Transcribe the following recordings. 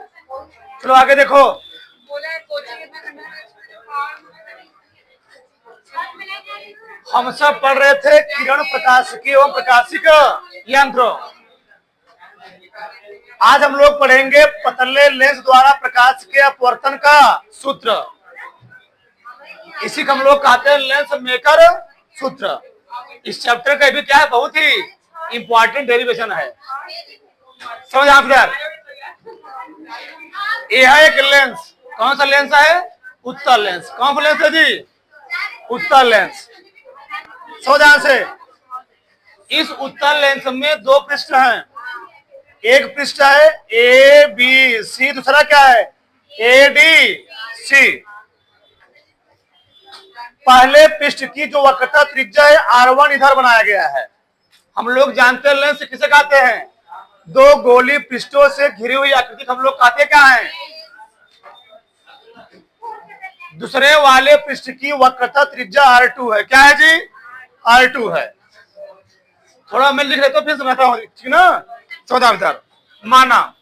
चलो आगे देखो। हम सब पढ़ रहे थे किरण प्रकाशिकी एवं प्रकाशिक यंत्र। आज हम लोग पढ़ेंगे पतले लेंस द्वारा प्रकाश के अपवर्तन का सूत्र। इसी को हम लोग कहते हैं लेंस मेकर सूत्र। इस चैप्टर का भी क्या है, बहुत ही इंपॉर्टेंट डेरिवेशन है। समझ आप इधर। यह है एक लेंस। कौन सा लेंस है? उत्तल लेंस। कौन सा लेंस है जी? उत्तल लेंस। समझ से। इस उत्तल लेंस में दो पृष्ठ हैं। एक पृष्ठ है ए बी सी, दूसरा क्या है? A D C. पहले पृष्ठ की जो वक्रता त्रिज्या है R1 इधर बनाया गया है। हम लोग जानते हैं लेंस किसे कहते हैं? दो गोली पृष्ठों से घिरी हुई आकृति हम लोग कहते क्या है? दूसरे वाले पृष्ठ की वक्रता त्रिज्या R2 है। क्या है जी? R2 है। थोड़ा मैं लिख लेता हूं फिर समझाता हूं, ठीक ना? चौदह इधर माना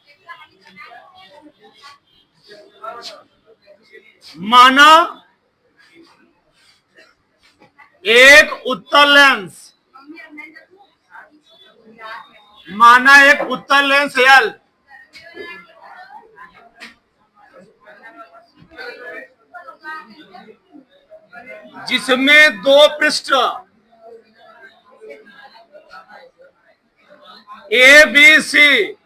एक उत्तल लेंस, माना एक उत्तल लेंस L जिसमें दो पृष्ठ ए बी सी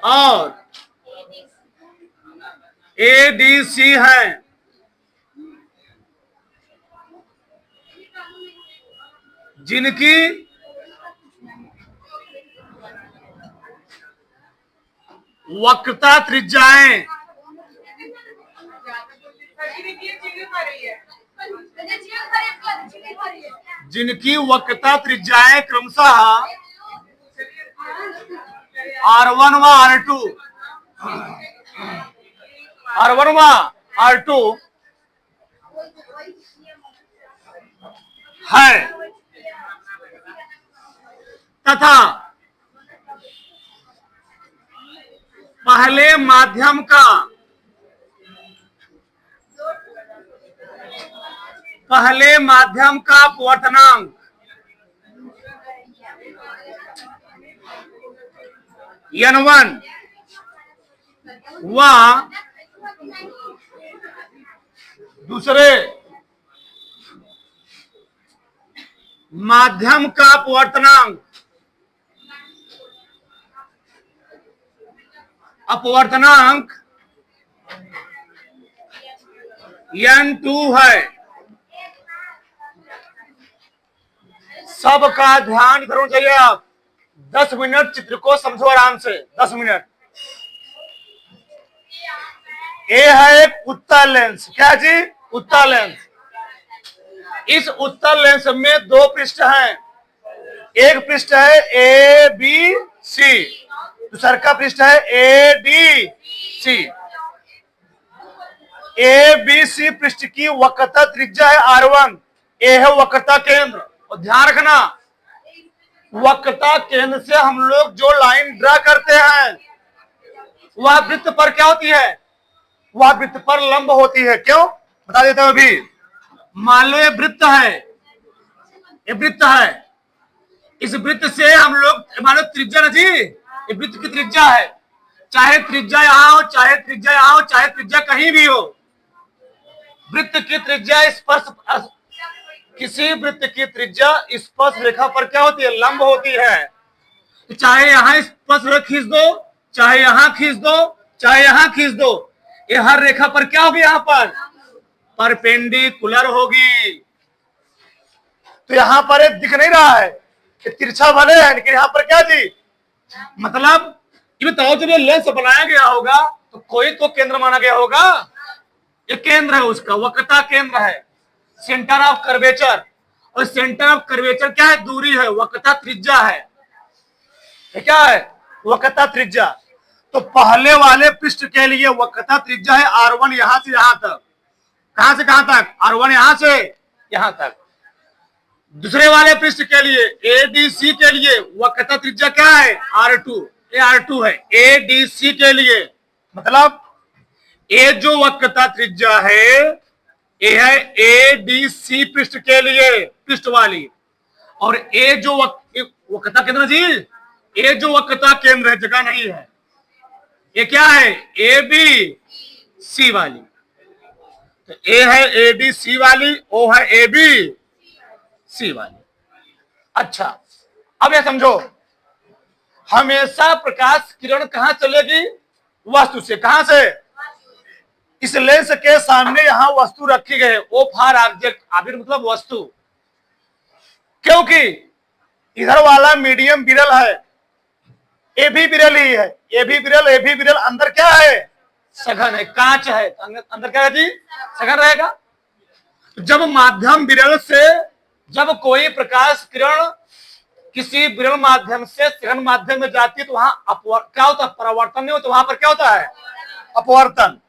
और ए डी सी है, जिनकी वक्रता त्रिज्याएं क्रमशः R1 व R2 है तथा पहले माध्यम का अपवर्तनांक N1 व दूसरे माध्यम का अपवर्तनांक N2 है। सबका ध्यान इधर होना चाहिए। आप 10 मिनट चित्र को समझो आराम से। 10 मिनट। ये है एक उत्तल लेंस। क्या जी? उत्तल लेंस। इस उत्तल लेंस में दो पृष्ठ हैं। एक पृष्ठ है ए बी सी, दूसरा का पृष्ठ है A D C. A B C पृष्ठ की वक्रता त्रिज्या है R1। ए है वक्रता केंद्र। और ध्यान रखना, वक्रता केंद्र से हम लोग जो लाइन ड्रा करते हैं वह वृत्त पर क्या होती है? वह वृत्त पर लंब होती है। क्यों? बता देता हूं अभी। मान लो ये वृत्त है, ये वृत्त है। इस वृत्त से हम लोग, मान लो त्रिज्या ना जी, ये वृत्त की त्रिज्या है। चाहे त्रिज्या यहां हो, चाहे त्रिज्या यहां हो, चाहे त्रिज्या कहीं भी हो, वृत्त की त्रिज्या स्पर्श, किसी वृत्त की त्रिज्या स्पर्श रेखा पर क्या होती है? लंब होती है। तो चाहे यहां स्पर्श रेखा खींच दो, चाहे यहां खींच दो, चाहे यहां खींच दो, ये हर रेखा पर क्या होगी? यहां पर परपेंडिकुलर होगी। तो यहां पर एक दिख नहीं रहा है कि तिरछा भले है, लेकिन यहां पर क्या जी? मतलब ये बताओ, जब ये लेंस बनाया गया होगा तो कोई तो केंद्र माना गया होगा। ये केंद्र है, उसका वक्रता केंद्र है, सेंटर ऑफ कर्वेचर। और सेंटर ऑफ कर्वेचर क्या है? दूरी है, वक्रता त्रिज्या है। ये क्या है? वक्रता त्रिज्या। तो पहले वाले पृष्ठ के लिए वक्रता त्रिज्या है R1 यहां से यहां तक। कहां से कहां तक? R1 यहां से यहां तक। दूसरे वाले पृष्ठ के लिए ADC के लिए वक्रता त्रिज्या क्या है? R2। ये R2 है ADC के लिए, मतलब ए जो वक्रता त्रिज्या है ये है ADC पृष्ठ के लिए, पृष्ठ वाली, और ए जो वक्रता केंद्र जी, ए जो वक्रता केंद्र है, जगह नहीं है, ये क्या है ABC वाली। तो ए है ADC वाली, ओ है ABC वाली। अच्छा, अब ये समझो, हमेशा प्रकाश किरण कहां चलेगी? वस्तु से। कहां से? इस लेंस के सामने यहां वस्तु रखी गई है, ओ फॉर ऑब्जेक्ट, ऑब्जेक्ट मतलब वस्तु, क्योंकि इधर वाला मीडियम विरल है, ये भी विरल ही है, ये भी विरल, ये भी विरल, अंदर क्या है? सघन है, कांच है, अंदर क्या है जी? सघन रहेगा। जब माध्यम विरल से, जब कोई प्रकाश किरण किसी विरल माध्यम से सघन माध्यम में जाती है तो वहां क्या होता है? परावर्तन नहीं होता, वहां पर क्या होता है? अपवर्तन।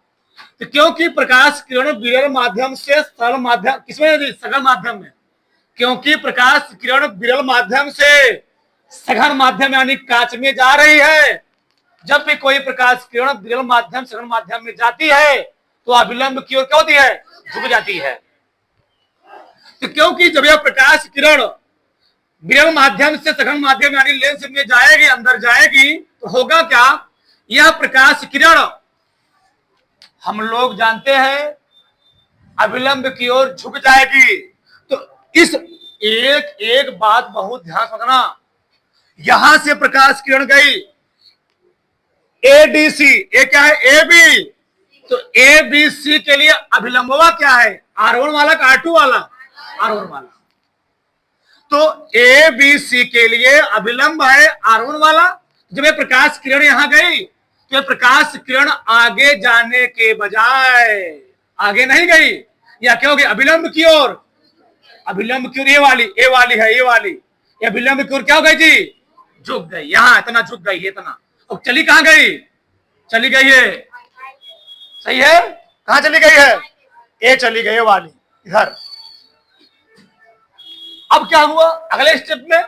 तो क्योंकि प्रकाश किरण विरल माध्यम से सरल माध्यम, किसमें? सघन माध्यम में। क्योंकि प्रकाश किरण विरल माध्यम से सघन माध्यम यानी कांच में जा रही है, जब भी कोई प्रकाश किरण विरल माध्यम सघन माध्यम में जाती है तो अभिलंब की ओर क्या होती है? झुक जाती है। तो क्योंकि जब यह प्रकाश किरण विरल माध्यम से सघन माध्यम यानी लेंस में जाएगी, अंदर जाएगी, तो होगा क्या? यह प्रकाश किरण हम लोग जानते हैं अभिलंब की ओर झुक जाएगी। तो इस एक एक बात बहुत ध्यान से रखना, यहां से प्रकाश किरण गई ADC, ये क्या है? AB, तो ABC के लिए अभिलंबवा क्या है? R1 वाला का R2 वाला? R1 वाला। तो ABC के लिए अभिलंब है R1 वाला। जब ये प्रकाश किरण यहां गई तो प्रकाश किरण आगे जाने के बजाय आगे नहीं गई, या क्या हो गई? अभिलंब की ओर, अभिलंब की ओर, ये वाली, ये वाली है, ये वाली, ये अभिलंब की ओर क्या हो गई जी? झुक गई। यहां इतना झुक गई, इतना। अब चली कहां गई? चली गई है, सही है, कहां चली गई है? ये चली गई वाली इधर। अब क्या हुआ अगले स्टेप में?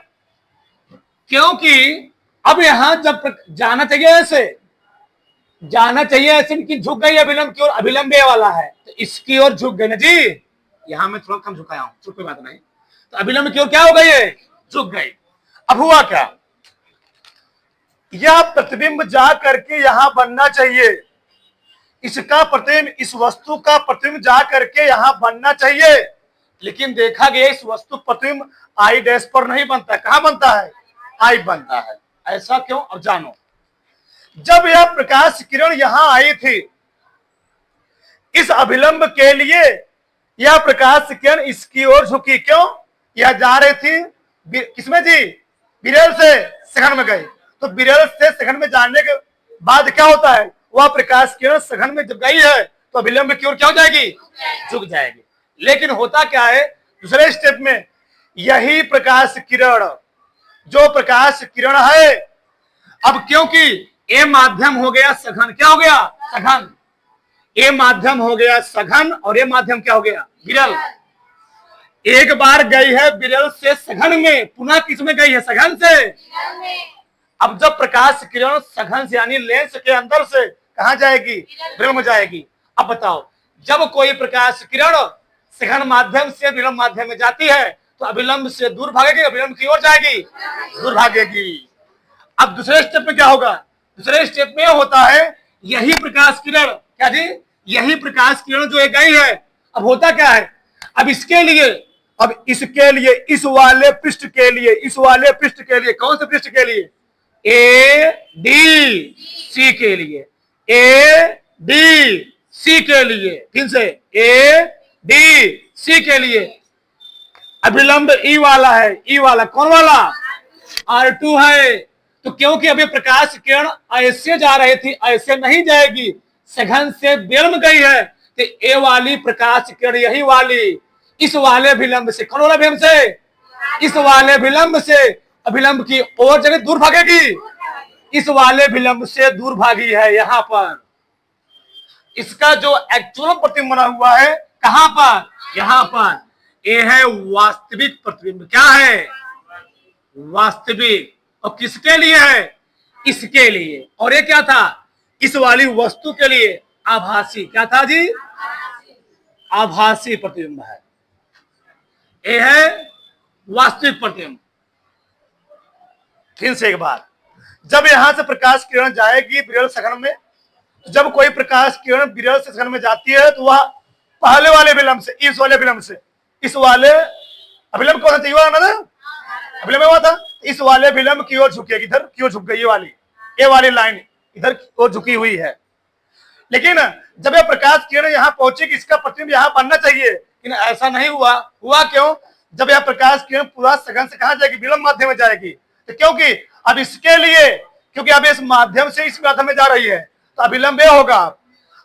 क्योंकि अब यहां जब जाना चाहिए ऐसे, जाना चाहिए ऐसे कि झुक गई अभिलंब की ओर, अभिलंब ये वाला है तो इसकी ओर झुक गई ना जी। यहां मैं थोड़ा कम झुकाया हूं, कोई बात नहीं। तो अभिलंब की ओर क्या हो गई है? झुक गई। अब हुआ क्या? यह प्रतिबिंब जा करके यहां बनना चाहिए, इसका प्रतिबिंब, इस वस्तु का प्रतिबिंब जा करके यहां बनना चाहिए, लेकिन देखा गया इस वस्तु प्रतिबिंब आई डैश पर नहीं बनता। कहां बनता है? आई बनता है। ऐसा क्यों? अब जानो। जब यह प्रकाश किरण यहां आई थी, इस अभिलंब के लिए यह प्रकाश किरण इसकी ओर झुकी। क्यों? यह जा रही थी किसमें जी? विरल से सघन में गई। तो विरल से सघन में जाने के बाद क्या होता है? वह प्रकाश किरण सघन में जब गई है तो अभिलंब की ओर क्या हो जाएगी? झुक जाएगी। लेकिन होता क्या है दूसरे स्टेप में? यही प्रकाश किरण, जो प्रकाश किरण है, अब क्योंकि ए माध्यम हो गया सघन, क्या हो गया? सघन। ए माध्यम हो गया सघन और ए माध्यम क्या हो गया? विरल। एक बार गई है विरल से सघन में, पुनः किस में गई है? सघन से। अब जब प्रकाश किरण सघन से यानी लेंस के अंदर से कहां जाएगी? विरल में जाएगी। अब बताओ, जब कोई प्रकाश किरण सघन माध्यम से विरल माध्यम में जाती है तो अभिलंब से दूर भागेगी, अभिलंब की ओर जाएगी, दूर भागेगी। अब दूसरे स्टेप में क्या होगा? दूसरे स्टेप में होता है यही प्रकाश किरण, क्या जी? यही प्रकाश किरण जो गई है, अब होता क्या है? अब इसके लिए, अब इसके लिए, इस वाले पृष्ठ के लिए, इस वाले पृष्ठ के लिए, कौन से पृष्ठ के लिए? ADC के लिए, ADC के लिए, फिर से ADC के लिए अभिलंब E वाला है। E वाला कौन वाला? R2 है। तो क्योंकि अभी प्रकाश किरण ऐसे जा रही थी, ऐसे नहीं जाएगी, सघन से विरल में गई है, तो ए वाली प्रकाश किरण, यही वाली, इस वाले विलंब से, कौन वाला विलंब से? इस वाले विलंब से अभिलंब की और जगह दूर भागेगी, इस वाले विलंब से दूर भागी है। यहां पर इसका जो एक्चुअल प्रतिबिंब बना हुआ है, कहां पर? यहां पर। ये है वास्तविक प्रतिबिंब। क्या है? वास्तविक। और किसके लिए है? इसके लिए, और ये क्या था, इस वाली वस्तु के लिए आभासी, क्या था जी, आभासी प्रतिबिंब है। ये है वास्तविक प्रतिबिंब। फिर से एक बार, जब यहां से प्रकाश किरण जाएगी विरल सघन में, जब कोई प्रकाश किरण विरल से सघन में जाती है तो वह पहले वाले विलंब से, इस वाले विलंब से, इस वाले अभिलंब कौन सा चाहिए ना, अभिलंब हुआ था, इस वाले विलंब की ओर झुकेगी, इधर की ओर झुक गई, ये वाली लाइन इधर की ओर झुकी हुई है। लेकिन जब यह प्रकाश किरण यहां पहुंचेगी, इसका प्रतिबिंब यहां बनना चाहिए, लेकिन ऐसा नहीं हुआ। हुआ क्यों, जब यह प्रकाश किरण पूरा सघन से कहां जाएगी, विलंब माध्यम में जाएगी, तो क्योंकि अब इसके लिए, क्योंकि अब इस माध्यम से इस माध्यम में जा रही है, तो अभिलंब होगा।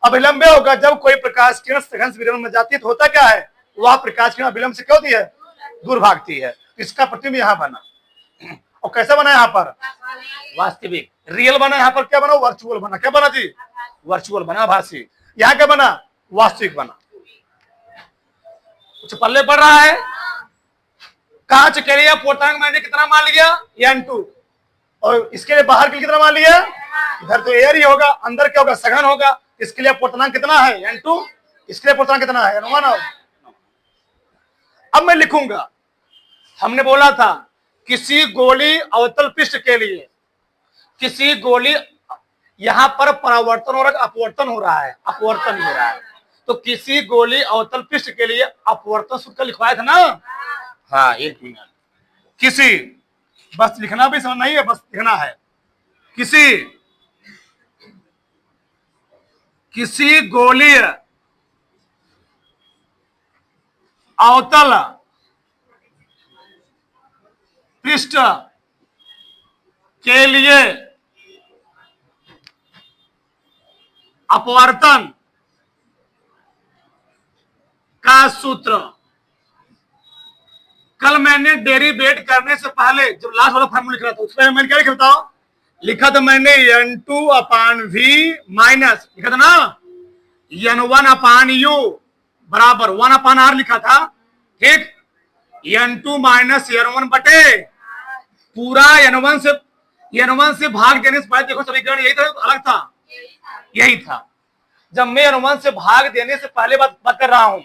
अभिलंब होगा जब कोई प्रकाश किरण सघन से विलंब में जाती है तो होता क्या है, वह प्रकाश किरण विलंब से क्या होती है, दूर भागती है। इसका प्रतिबिंब यहां बना, और कैसे बना यहाँ पर, वास्तविक, रियल बना। यहाँ पर क्या बना, वर्चुअल बना। क्या बना जी, वर्चुअल बना, आभासी। यहाँ क्या बना, वास्तविक बना। कुछ पल्ले पड़ रहा है। कांच के लिए पूर्णांक मैंने कितना मान लिया, n2, और इसके लिए बाहर के लिए कितना मान लिया, इधर तो एयर ही होगा, अंदर क्या होगा, सघन होगा। इसके लिए पूर्णांक कितना है, n2, इसके लिए पूर्णांक कितना है, n1। अब मैं लिखूंगा, हमने बोला था किसी गोली अवतल पृष्ठ के लिए, किसी गोली, यहां पर परावर्तन और अपवर्तन हो रहा है, अपवर्तन हो रहा है, तो किसी गोली अवतल पृष्ठ के लिए अपवर्तन सूत्र लिखवाया था ना। हाँ, एक मिनट, किसी, बस लिखना भी समझ नहीं है, बस लिखना है, किसी गोलीय अवतल पृष्ठ के लिए अपवर्तन का सूत्र। कल मैंने डेरिवेट करने से पहले जब लास्ट वाला फॉर्मूला लिख रहा था, उसमें मैंने क्या लिखा था, लिखा था मैंने n2/v माइनस, लिखा था ना n1/u बराबर 1/r लिखा था, ठीक। n2 माइनस n1 बटे पूरा n1 से भाग देने से पहले, देखो समीकरण यही था, अलग था, यही था। जब मैं n1 से भाग देने से पहले बात कर रहा हूं,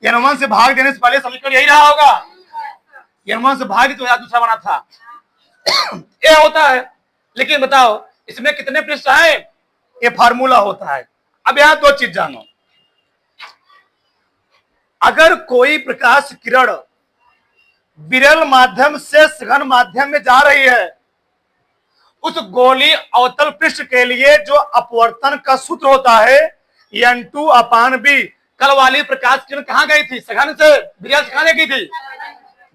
n1 से भाग देने से पहले समीकरण यही रहा होगा, n1 से भाग तो दूसरा बना था। ये होता है। लेकिन बताओ इसमें कितने पृष्ठ है, ये फार्मूला होता है। अब यहां दो चीज जानो, अगर कोई प्रकाश किरण विरल माध्यम से सघन माध्यम में जा रही है, उस गोली अवतल पृष्ठ के लिए जो अपवर्तन का सूत्र होता है n2/v। कल वाली प्रकाश किरण कहां गई थी, सघन से विरल, कहां गई थी,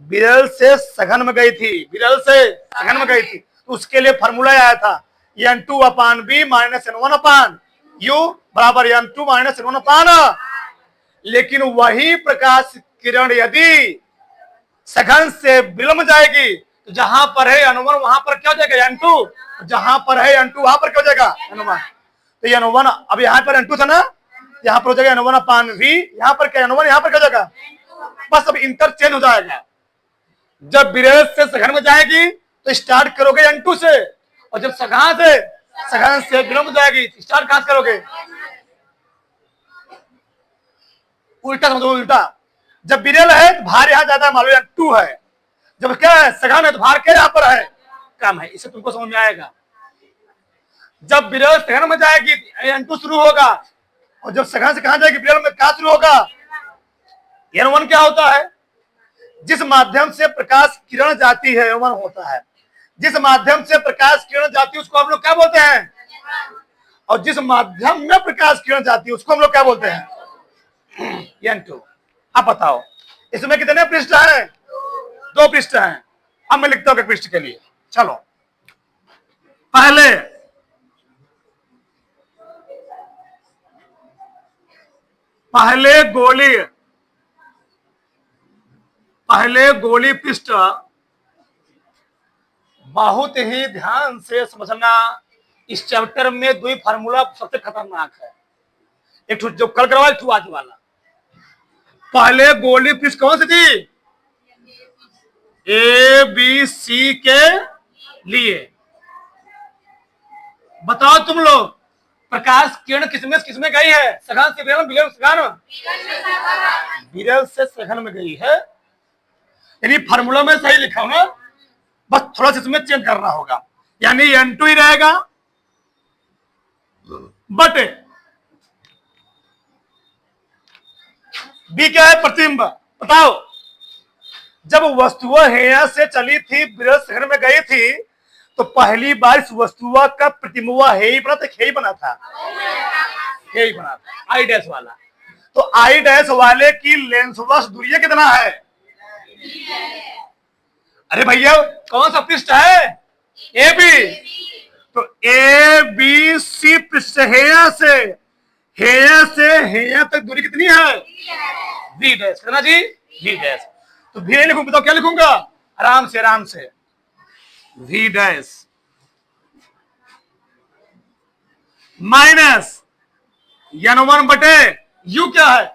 विरल से सघन में गई थी, विरल से सघन में गई थी, तो उसके लिए फॉर्मूला आया था n2/v माइनस n1/u बराबर n2 माइनस n1/। लेकिन वही प्रकाश किरण यदि सघन से विलंब जाएगी, तो जहां पर है n1 वहां पर क्या हो जाएगा, n2, जहां पर है n2 वहां पर क्या हो जाएगा, n1। तो n1, अब यहाँ पर n2 था ना, यहाँ पर हो जाएगा n1/v, यहाँ पर क्या n1, यहाँ पर क्या हो जाएगा, बस अब इंटरचेंज हो जाएगा। जब विरल से सघन में जाएगी तो स्टार्ट करोगे n2 से, और जब सघन से विलंब जाएगी स्टार्ट कहां से करोगे, उल्टा समझो, उल्टा। जब विरल है तो भार यहां ज्यादा, मान लो n2 है, जब क्या है सघन है तो भार क्या यहां पर है, कम है। इससे तुमको समझ में आएगा। जब विरल सघन में जाएगी n2 शुरू होगा, और जब सघन से कहां जाएगी, विरल में क्या शुरू होगा, n1 क्या होता है, जिस माध्यम से प्रकाश किरण जाती है n1 होता है। जिस माध्यम से प्रकाश किरण जाती है उसको हम लोग क्या बोलते हैं, और जिस माध्यम में प्रकाश किरण जाती है उसको हम लोग क्या बोलते हैं, n2। अब बताओ इसमें कितने पृष्ठ हैं, दो पृष्ठ हैं। अब मैं लिखता हूं एक पृष्ठ के लिए, चलो। पहले गोली पृष्ठ बहुत ही ध्यान से समझना। इस चैप्टर में दो ही फार्मूला सबसे खतरनाक है, एक जो कल करवा, एक आज वाला। पहले गोली पृष्ठ कौन सी थी, ए बी सी के लिए, बताओ तुम लोग, प्रकाश किरण किसमें गई है? सघन से विरल, विरल से सघन, विरल से सघन में गई है। यानी फार्मूला में सही लिखा हूं ना, बस थोड़ा सा इसमें चेंज करना होगा। यानी N2 ही रहेगा, बट B क्या है? प्रतिबिंब। बताओ, जब वस्तुएं हेया से चली थी, विरल सघन में गई थी, तो पहली बार इस वस्तुआ का प्रतिबिंब हे ही बना था, हे ही बना था, हे ही बना था, आई डैश वाला। तो आई डैश वाले की लेंसवश दूरी कितना है? अरे भैया, कौन सा पृष्ठ है? A B. तो ए बी सी पृष्ठ हेया से हेया तक दूरी कितनी है? वी डैश, कहना जी, वी डैश। तो भी लिखूं, बताओ क्या लिखूंगा? आराम से वी डैश माइनस N1 बटे यू क्या है?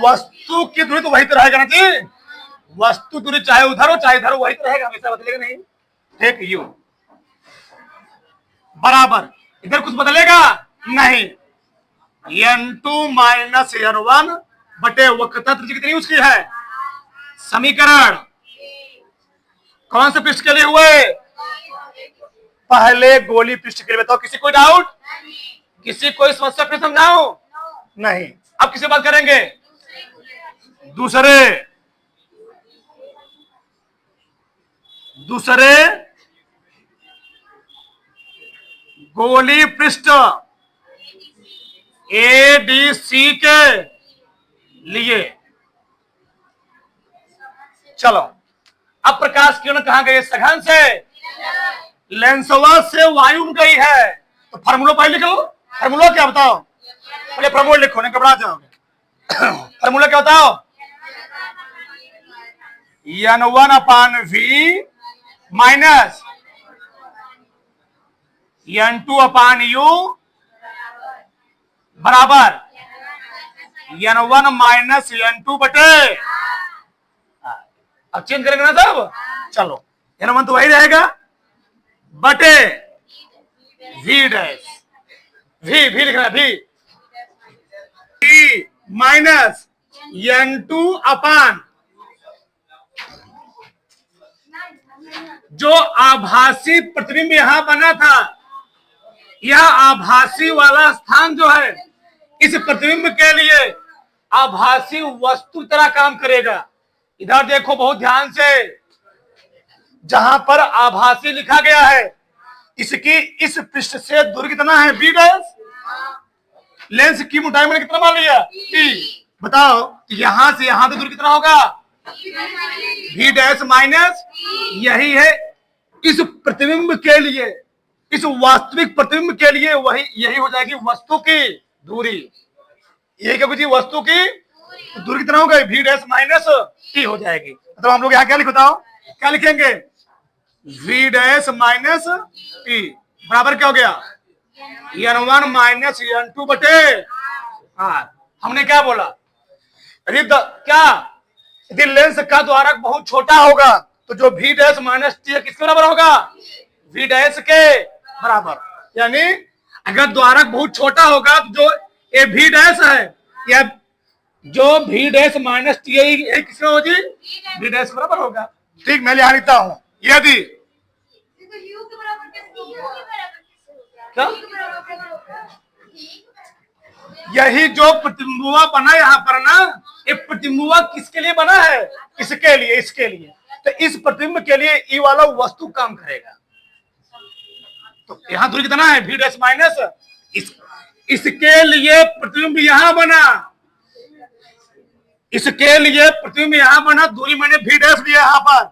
वस्तु की दूरी तो वही तो रहेगा ना जी, वस्तु दूरी चाहे उधर हो चाहे इधर हो, वही तो रहेगा, हमेशा बदलेगा नहीं। ठीक, यू बराबर, इधर कुछ बदलेगा नहीं। N2 माइनस N1 बटे वक्रता त्रिज्या कितनी उसकी है? समीकरण कौन से पृष्ठ के लिए हुए? पहले गोली पृष्ठ के लिए। बताओ, किसी कोई डाउट? किसी कोई समस्या फिर समझाओ? नहीं। अब किसी बात करेंगे? दूसरे गोली पृष्ठ ADC के लिए। चलो, अब प्रकाश किरण कहां गई? सघन से लेंसवा से वायु में गई है। तो फार्मूला पहले लिख लो। फार्मूला क्या बताओ? पहले फार्मूला लिखो, नहीं घबरा जाओगे। फार्मूला क्या बताओ? N1 अपान V माइनस N2 अपान U बराबर N1 माइनस N2 बटे, अब चेंज करेंगे ना सब। चलो, N1 तो वही रहेगा बटे V डैश, V लिखना है, V माइनस N2 अपान जो आभासी प्रतिबिंब यहां बना था, यह आभासी वाला स्थान जो है, इस प्रतिबिंब के लिए आभासी वस्तु तरह काम करेगा। इधर देखो बहुत ध्यान से, जहां पर आभासी लिखा गया है, इसकी इस पृष्ठ से दूरी कितना है? B dash. लेंस की मोटाई मैंने कितना मान लिया? T। बताओ, यहां से यहां तक दूरी कितना होगा? V डैश माइनस, यही है इस प्रतिबिंब के लिए, इस वास्तविक प्रतिबिंब के लिए वही यही हो जाएगी वस्तु की दूरी। यही क्या कुछ? वस्तु की दूरी कितना होगा? V डैश माइनस T हो जाएगी। मतलब हम लोग यहाँ क्या लिख बताओ, क्या लिखेंगे? V डैश माइनस T बराबर क्या हो गया? N1 माइनस N2 बटे। हाँ, हमने क्या बोला? यदि लेंस का द्वारक बहुत छोटा होगा तो जो V डैश माइनस T है किसके बराबर होगा? V डैश के बराबर। यानी अगर द्वारक बहुत छोटा होगा तो जो ये V डैश है, या जो V डैश माइनस T है, ये किसका होगी? V डैश के बराबर होगा। ठीक, मैं यहां लिखता हूं, यदि क्या यही जो प्रतिबिंबुआ बना यहां पर ना, ये प्रतिबिंबुआ किसके लिए बना है? इसके लिए, इसके लिए। तो इस प्रतिबिंब के लिए ई वाला वस्तु काम करेगा। तो यहां दूरी कितना है? V डैश माइनस, इसके लिए प्रतिबिंब यहां बना, इसके लिए प्रतिबिंब यहां बना, दूरी मैंने V डैश लिया यहां पर,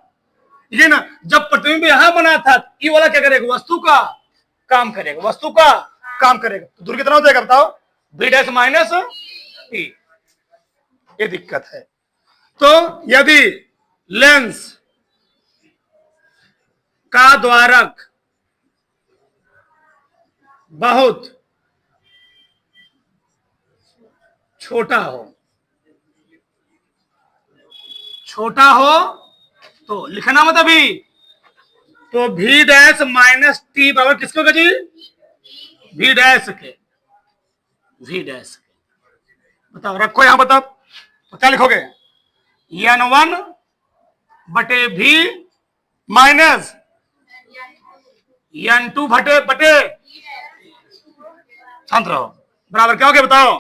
ये ना। जब प्रतिबिंब यहां बना था, ई वाला क्या करेगा? वस्तु का काम करेगा, वस्तु का काम करेगा। तो दूरी कितना हो जाएगा बताओ? V dash minus T। ये दिक्कत है। तो यदि लेंस का द्वारक बहुत छोटा हो तो लिखना मत अभी, तो V डैश माइनस T बराबर किसको होगा जी? वी डैश के, वी डैश के। बताओ, रखो यहां, बताओ तो क्या लिखोगे? n1 बटे भी माइनस n2 बटे बटे, शांत रहो, बराबर क्या हो गया बताओ?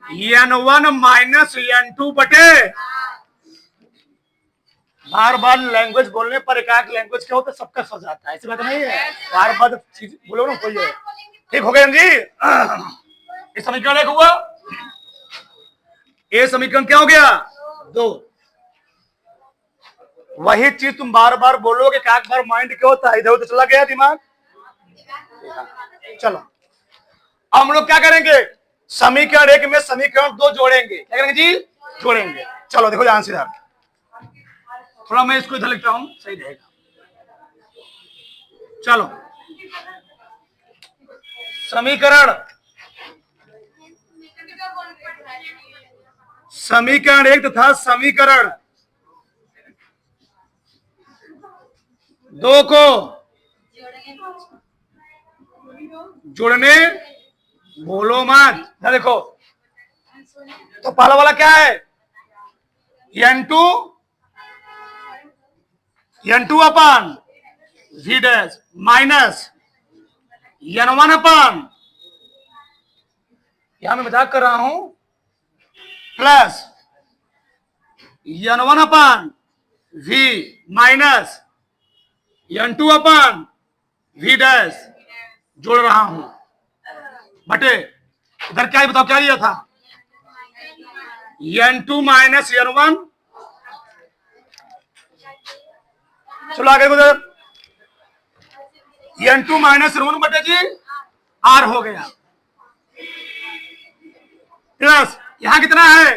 n1 माइनस n2 बटे। बार बार लैंग्वेज बोलने पर एकाक लैंग्वेज क्या होता है, सबका फंस जाता है, ऐसी बात नहीं है। बार बार चीज बोलो ना, कोई है। ठीक हो गया जी? ये समीकरण एक हुआ, ये समीकरण क्या हो गया? 2। वही चीज तुम बार बार बोलोगे, एक बार माइंड क्या होता है, इधर उधर चला गया दिमाग। चलो अब हम लोग क्या करेंगे, समीकरण एक में समीकरण 2 जोड़ेंगे। क्या करेंगे जी? जोड़ेंगे। चलो देखो ध्यान से यार, थोड़ा मैं इसको इधर लिखता हूं, सही रहेगा। चलो, समीकरण एक तथा समीकरण 2 को जोड़ने बोलो मत। देखो तो पहला वाला क्या है? n2 अपन v डैश माइनस n1 अपन, यहां मैं मजाक कर रहा हूं, प्लस n1 अपन v माइनस n2 अपन v डैश जोड़ रहा हूं बटे, इधर क्या है बताओ, क्या दिया था? n2 minus n1। चलो आगे उधर, n2 माइनस n1 बटे जी r हो गया, प्लस यहां कितना है?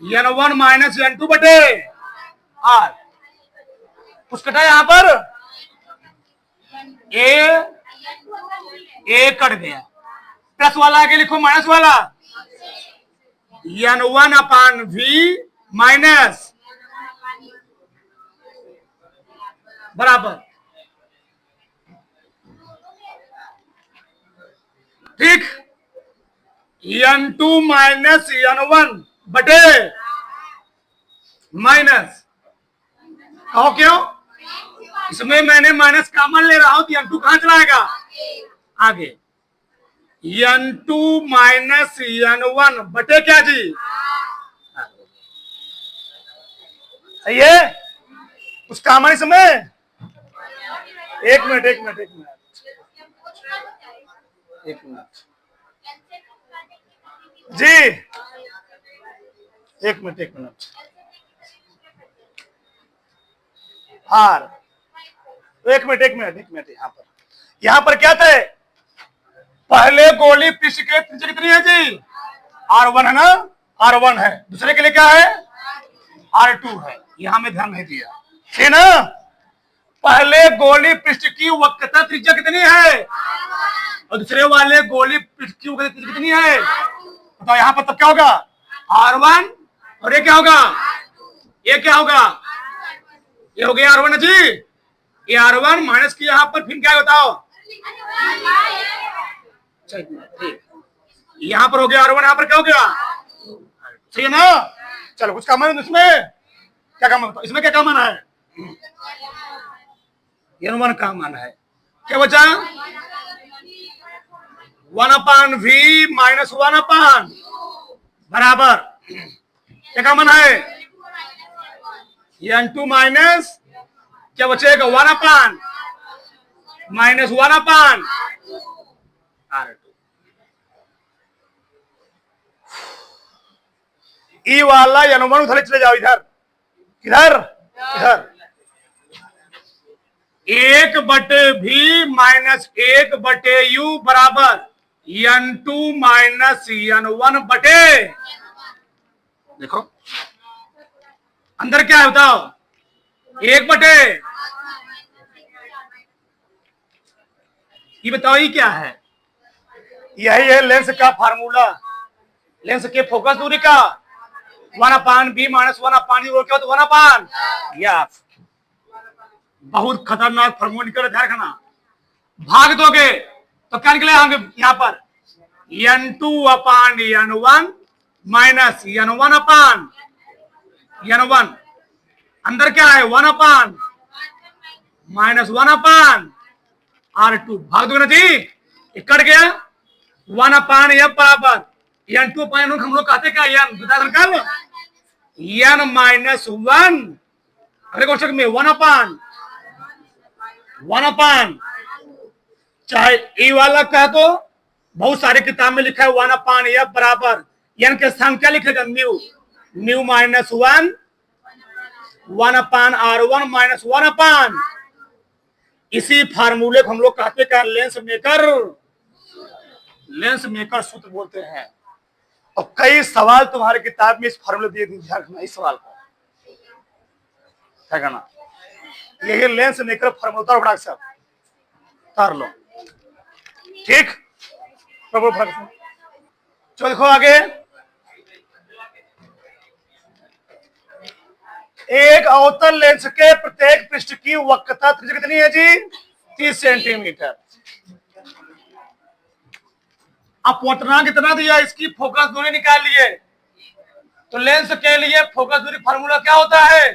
n1 माइनस n2 बटे r। कुछ कटा यहां पर, ए कट गया, प्लस वाला आगे लिखो माइनस वाला, n1 अपान v माइनस बराबर, ठीक, n2 माइनस n1 बटे माइनस, कहो क्यों? इसमें मैंने माइनस कॉमन ले रहा हूं तो n2 कहां चलाएगा? आगे। n2 माइनस n1 बटे क्या जी? सही है? कुछ कॉमन इसमें? एक मिनट जी, एक मिनट आर, एक मिनट यहां पर क्या था? पहले गोली पृष्ठ के त्रिज्या कितनी है जी? r1 है ना, r1 है, दूसरे के लिए क्या है? r2 है। यहां में ध्यान नहीं दिया, ठीक ना? पहले गोली पृष्ठ की वक्रता त्रिज्या कितनी है और दूसरे वाले गोली पृष्ठ की वक्रता त्रिज्या कितनी है? बताओ यहां पर तब क्या होगा? r1 और ये क्या होगा? ये क्या होगा? ये हो गया r1 जी, ये r1 माइनस की यहां पर फिर क्या बताओ? यहां पर हो गया r1, यहां पर क्या हो गया? सही है ना? चलो कुछ कॉमन इसमें, क्या कॉमन बताओ, इसमें क्या कॉमन है? n1 कॉमन है, क्या बचा? 1 अपान v माइनस 1 अपान बराबर, क्या कॉमन है? n2 माइनस क्या बचेगा? 1 अपान माइनस 1 अपान r2। ई वाला n1 उधर चले जाओ, इधर इधर इधर, 1 बटे भी माइनस 1 बटे u बराबर n2 माइनस n1 बटे, देखो अंदर क्या है बताओ? 1 बटे, ये बताओ ये क्या है? यही है लेंस का फार्मूला, लेंस के फोकस दूरी का 1 अपान बी माइनस 1 अपान यू, क्या होता है? 1 अपान, बहुत खतरनाक फार्मूला निकल, ध्यान रखना। भाग दोगे तो क्या निकलेगा यहां पर n2 अपान n1 माइनस n1 अपान n1, अंदर क्या है 1 अपान माइनस 1 अपान R2, भाग दोगे ना जी, ये कट गया 1 अपान f बराबर n2 अपान हम लोग कहते क्या n बता कर n माइनस 1, अगले क्वेश्चन में 1 अपान चाहे ई वाला कह तो बहुत सारे किताब में लिखा है 1 अपान f बराबर n के स्थान क्या लिखेगा न्यू माइनस 1 अपान R1 माइनस 1 अपान, इसी फार्मूले को हम लोग कहते क्या लेंस मेकर सूत्र बोलते हैं। और कई सवाल तुम्हारे किताब में इस फार्मूले दिए ध्यान रखना, इस सवाल को क्या करना, यही लेंस मेकर फार्मूला उठा सब उतार लो, ठीक। चलो देखो आगे, एक अवतल लेंस के प्रत्येक पृष्ठ की वक्रता त्रिज्या कितनी है जी 30 सेंटीमीटर। अब पटना कितना दिया, इसकी फोकस दूरी निकाल लिए, तो लेंस के लिए फोकस दूरी फार्मूला क्या होता है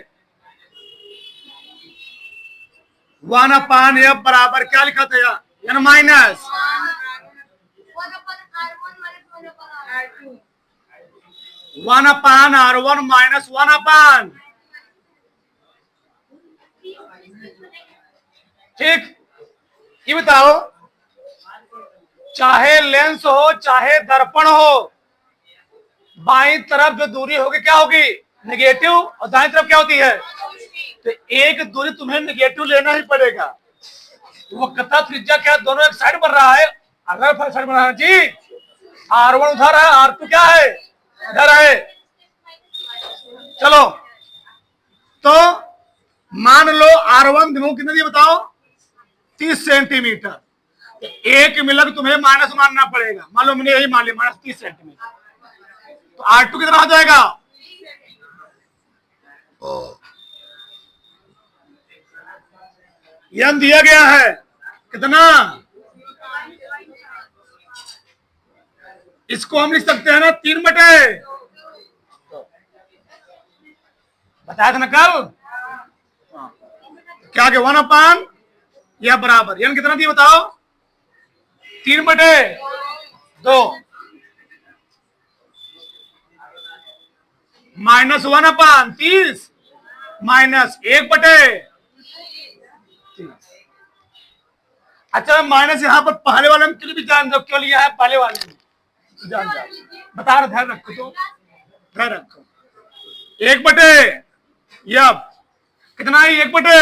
1 अपान f बराबर क्या लिखा था n माइनस 1 अपान R1 माइनस 1 अपान, ठीक। ये बताओ चाहे लेंस हो चाहे दर्पण हो, बाईं तरफ जो दूरी होगी क्या होगी नेगेटिव, और दाईं तरफ क्या होती है, तो एक दूरी तुम्हें नेगेटिव लेना ही पड़ेगा। वक्रता त्रिज्या क्या दोनों एक साइड बन रहा है, अगर साइड बन रहा है जी R1 उधर है R2 क्या है इधर है। चलो तो मान लो R1 दिमाग कितना दिया बताओ 30 सेंटीमीटर, तो एक मिला भी तुम्हें माइनस मानना पड़ेगा, मान लो मैंने यही मान लिया माइनस 30 सेंटीमीटर, तो R2 कितना आ जाएगा n दिया गया है कितना, इसको हम लिख सकते हैं ना 3 बटे, बताया था ना कल क्या के 1 अपान या बराबर n कितना दिया बताओ 3 बटे 2 माइनस 1 अपान 30 माइनस 1 बटे 30। अच्छा माइनस यहाँ पर पहले वाले में क्यों भी जान दो, क्यों लिया है पहले वाले में जान जाओ, बता रहे ध्यान रखो, तो ध्यान रखो 1 बटे यब कितना है 1 बटे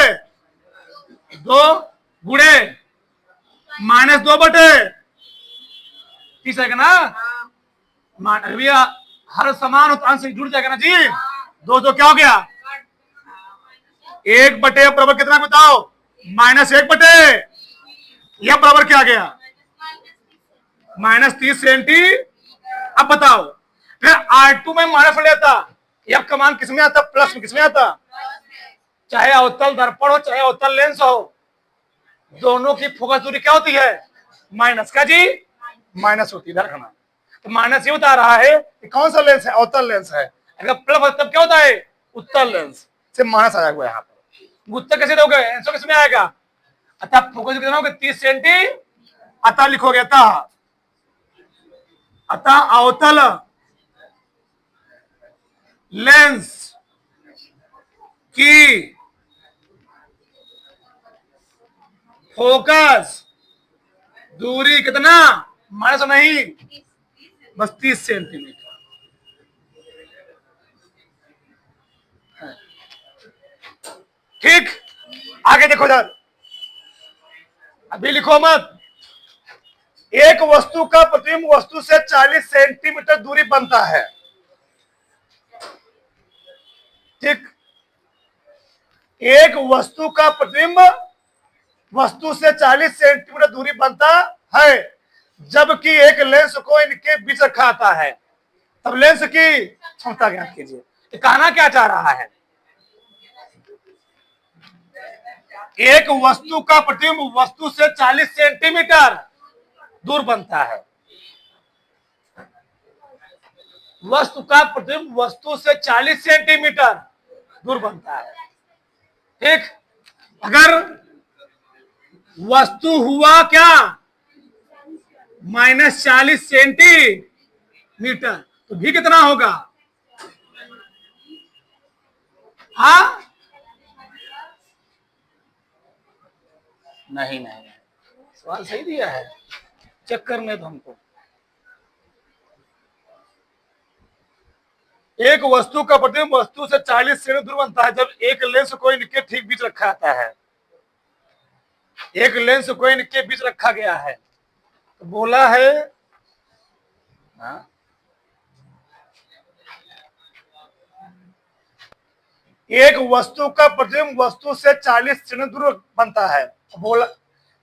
2 गुणे माइनस 2 बटे 30 है ना, भैया हर समान अंश से जुड़ जाएगा ना जी, 2 क्या हो गया 1 बटे बराबर कितना बताओ माइनस 1 बटे यह बराबर क्या गया माइनस 30 सेंटी। अब बताओ फिर R2 में माइनस लेता, यह का मान किसमें आता प्लस में किसमें आता, चाहे अवतल दर्पण हो चाहे अवतल लेंस हो, दोनों की फोकस दूरी क्या होती है माइनस का जी माइनस होती है, रखना। तो माइनस ये बता रहा है कि कौन सा लेंस है अवतल लेंस है, अगर प्लस तब क्या होता है उत्तल लेंस से माइनस आया हुआ यहाँ पर, उत्तर कैसे दोगे आंसर किसमें आएगा, अतः फोकस कितना होगा 30 सेंटी, अतः लिखोगे अतः अवतल लेंस की फोकस दूरी कितना माइनस नहीं बस 30 सेंटीमीटर। ठीक, आगे देखो इधर, अभी लिखो मत, एक वस्तु का प्रतिबिंब वस्तु से 40 सेंटीमीटर दूरी बनता है, ठीक। एक वस्तु का प्रतिबिंब वस्तु से 40 सेंटीमीटर दूरी बनता है, जबकि एक लेंस को इनके बीच रखा आता है, तब लेंस की क्षमता ज्ञात कीजिए। कहना क्या चाह रहा है, एक वस्तु का प्रतिबिंब वस्तु से 40 सेंटीमीटर दूर बनता है। वस्तु का प्रतिबिंब वस्तु से 40 सेंटीमीटर दूर बनता है। ठीक, अगर वस्तु हुआ क्या -40 सेंटीमीटर तो भी कितना होगा? हाँ, नहीं नहीं, सवाल सही दिया है, चेक करने दो हमको। एक वस्तु का प्रतिबिंब वस्तु से 40 सेंटीमीटर दूर बनता है जब एक लेंस को इनके ठीक बीच रखा जाता है। एक लेंस को इनके बीच रखा गया है तो बोला है एक वस्तु का प्रतिबिंब वस्तु से 40 सेंटीमीटर दूर बनता है। बोला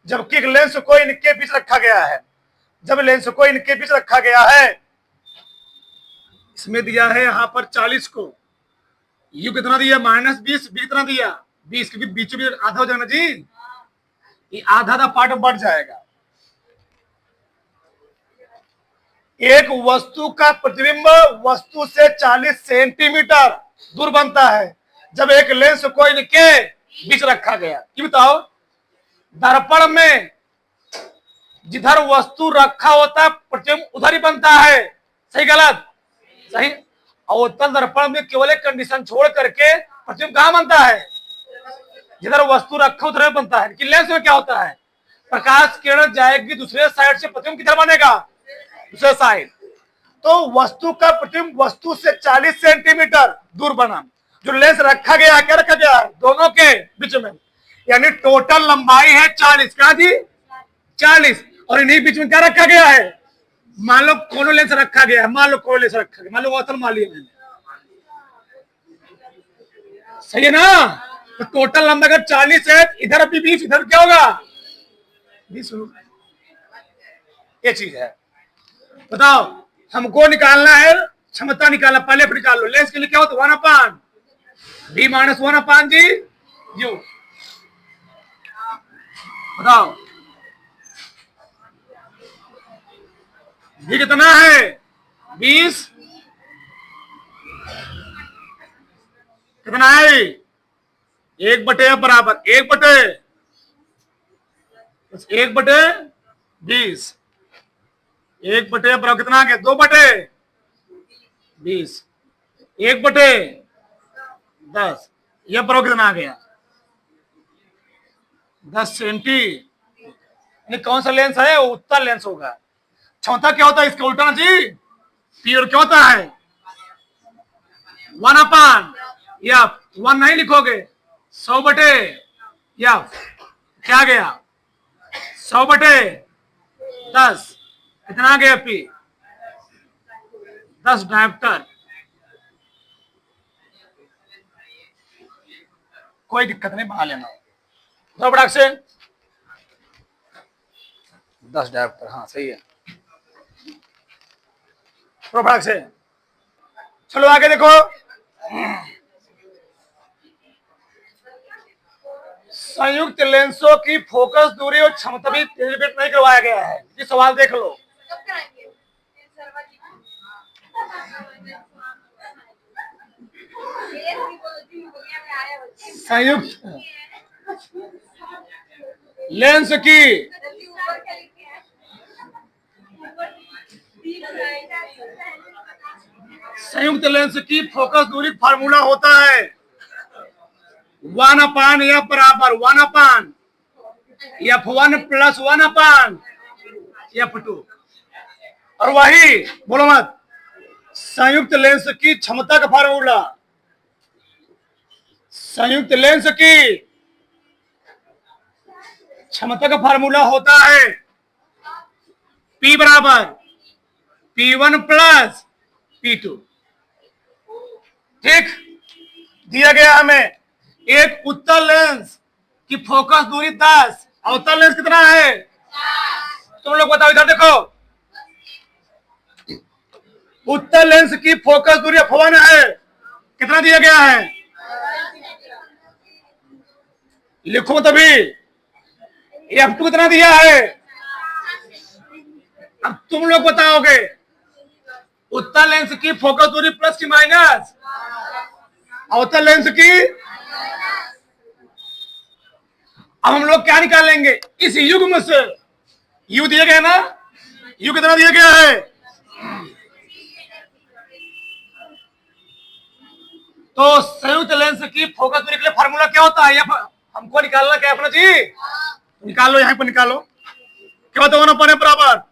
जबकि एक लेंस को इनके बीच रखा गया है। जब लेंस को इनके बीच रखा गया है, इसमें दिया है यहां पर 40 को, यू कितना दिया -20, बी कितना दिया 20, क्योंकि बीच में आधा हो जाएगा जी, ये आधा आधा पार्ट बढ़ जाएगा। एक वस्तु का प्रतिबिंब वस्तु से 40 सेंटीमीटर दूर बनता है जब एक लेंस को इनके बीच रखा गया। ये बताओ, दर्पण में जिधर वस्तु रखा होता है प्रतिबिंब उधर ही बनता है, सही गलत? सही। अवतल दर्पण में केवल एक कंडीशन छोड़ करके प्रतिबिंब कहां बनता है? जिधर वस्तु रखा उधर बनता है। लेकिन लेंस में क्या होता है, प्रकाश किरण जाएगी दूसरे साइड से, प्रतिबिंब किधर बनेगा? दूसरे साइड। तो वस्तु का प्रतिबिंब वस्तु से 40 सेंटीमीटर दूर बना। जो लेंस रखा गया, क्या रखा गया? दोनों के बीच में, यानी टोटल लंबाई है 40, क्या जी? 40, और इन्हीं बीच में क्या रखा गया है? मान लो कोनो लेंस रखा गया है, मान लो कोई लेंस रखा गया, मान लो अवतल मान लिया मैंने, सही है ना? तो टोटल लंबाई अगर 40 है, इधर अभी 20, इधर क्या होगा? 20 होगा। ये चीज है। बताओ, हमको निकालना है क्षमता निकालना, पहले निकाल लो। लेंस के लिए क्या होता है? 1/b - 1/g u। बताओ ये कितना है? 20, कितना है? 1/, बराबर 1/, 1/20, 1/, बराबर कितना आ गया? 2/20, 1/10, यह बराबर कितना आ गया? 10 सेंटी। कौन सा लेंस है? उत्तल लेंस होगा। क्षमता क्या होता है इसका उल्टा ना जी, पी, और क्या होता है? 1/f। 1 नहीं लिखोगे, 100/f, क्या गया? 100/10, कितना गया पी? 10 डायप्टर। कोई दिक्कत नहीं, बना लेना। तो बड़ा से 10 डायप्टर, हाँ सही है। तो बड़ा से चलो आगे देखो। संयुक्त लेंसों की फोकस दूरी और क्षमता भी डेरिवेट नहीं करवाया गया है। ये सवाल देख लो। संयुक्त लेंस की संयुक्त लेंस की फोकस दूरी फार्मूला होता है 1/f बराबर 1/f1 + 1/f2। और वही बोलो मत, संयुक्त लेंस की क्षमता का फार्मूला, संयुक्त लेंस की क्षमता का फार्मूला होता है P बराबर P1 + P2। ठीक, दिया गया हमें एक उत्तल लेंस की फोकस दूरी 10, अवतल लेंस कितना है? तुम लोग बताओ, इधर देखो, उत्तल लेंस की फोकस दूरी f1 है, कितना दिया गया है? लिखो तभी। F2 कितना दिया है? अब तुम लोग बताओगे उत्तल लेंस की फोकस दूरी प्लस की माइनस, अवतल लेंस की। अब हम लोग क्या निकालेंगे इस युग्म से? यू दिया गया ना, यू कितना दिया गया है? तो संयुक्त लेंस की फोकस दूरी के लिए फार्मूला क्या होता है? हमको निकालना क्या है अपना जी? निकालो, यहां पर निकालो। क्या होता है? 1 बराबर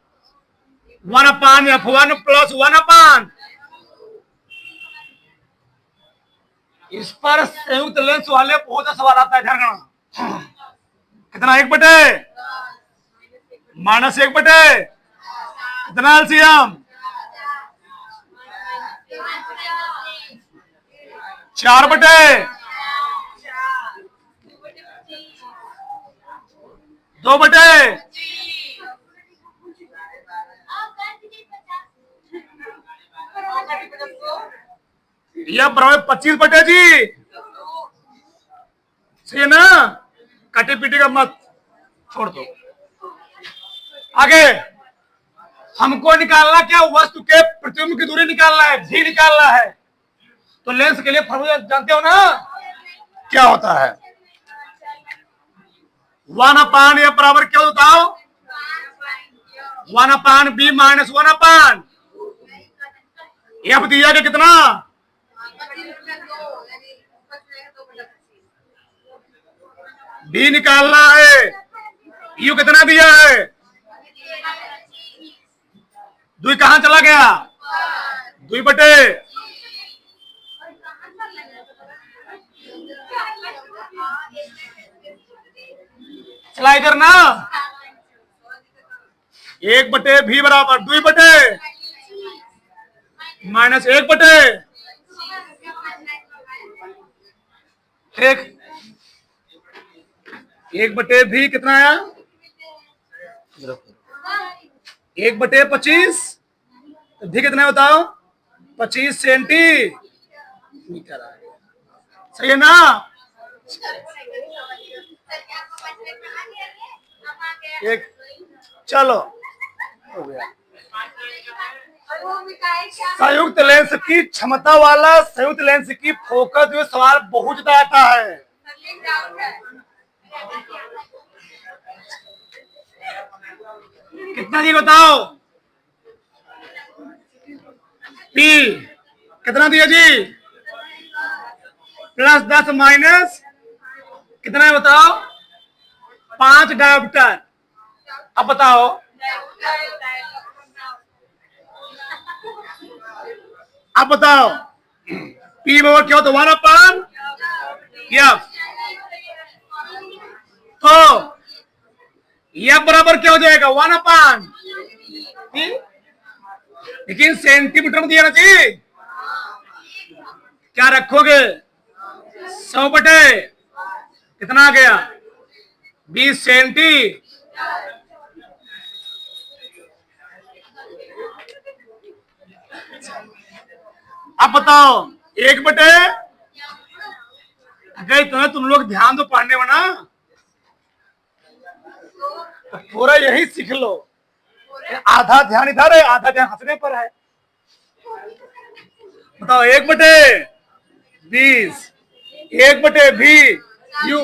1 F1 प्लस 1 इस पर संयुक्त लेंस वाले बहुत सवाल आता है झारखंड। कितना? 1/-1 कितना एलसीएम? 4/2 यह बराबर 25 जी। सही है ना? कटे पीटे का मत, छोड़ दो। आगे हमको निकालना क्या? वस्तु के प्रतिबिंब की दूरी निकालना है, भी निकालना है। तो लेंस के लिए फॉर्मूला जानते हो ना क्या होता है? 1/F बराबर क्या बताओ? 1/B माइनस 1/F दिया गया कितना? B निकालना है। यू कितना दिया है? 2 कहां चला गया? 2/, चला इधर ना। 1/V बराबर 2/, माइनस 1/, ठीक। 1/V कितना है? 1/25। भी कितना है बताओ? 25 सेंटीमीटर। सही है ना? एक, चलो हो गया। संयुक्त लेंस की क्षमता वाला संयुक्त लेंस की फोकस जो सवाल बहुत ज्यादा आता है। कितना जी बताओ? P कितना दिया जी? +10 माइनस कितना है बताओ? 5 डायोप्टर। अब बताओ P बराबर क्या होता? 1/F। तो F बराबर क्या हो जाएगा? 1/, लेकिन सेंटीमीटर में दिया ना जी। क्या रखोगे? 100/, कितना आ गया? 20 सेंटी। अब बताओ 1/, अगर इतना तुम लोग ध्यान दो पढ़ने में ना, तो पूरा यही सीख लो। आधा ध्यान इधर है, आधा ध्यान हंसने पर है। बताओ 1/20, 1/V यू।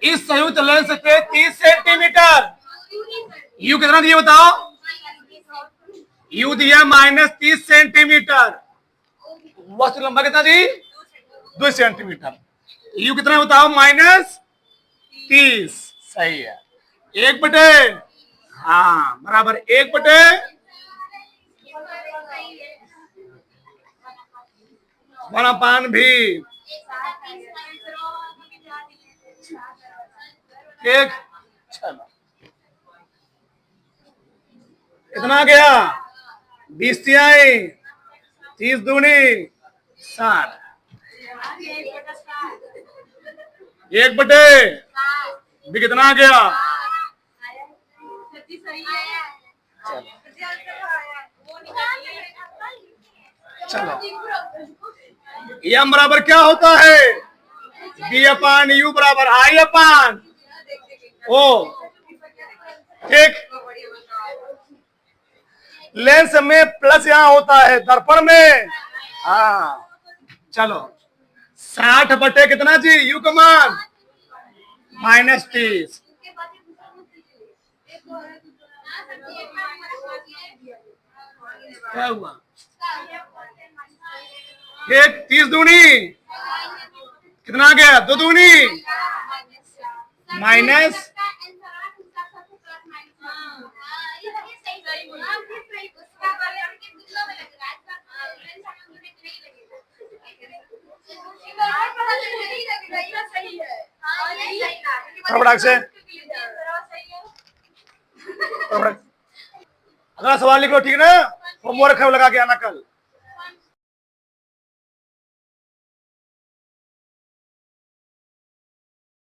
इस संयुक्त लेंस के 30 सेंटीमीटर। यू कितना दिया बताओ? यू दिया -30 सेंटीमीटर। वस्तु लंबा कितना दी? 2 सेंटीमीटर। यू कितना बताओ? -30। सही है। 1/, हाँ बराबर 1/, 1/V। एक, चलो कितना गया? 20 तिहाई, 30 दूनी 60। 1/, भी कितना आ गया? चलो M बराबर क्या होता है? बी अपान यू बराबर आई अपान ओ। ठीक, लेंस में प्लस यहां होता है, दर्पण में। हाँ, चलो 60 बटे कितना जी, यू का मान -30। क्या हुआ? एक 30 दूनी कितना आ गया, 2 दूनी माइनस फटाफट से। अगला सवाल लिखो, ठीक ना, होमवर्क है लगा के आना कल।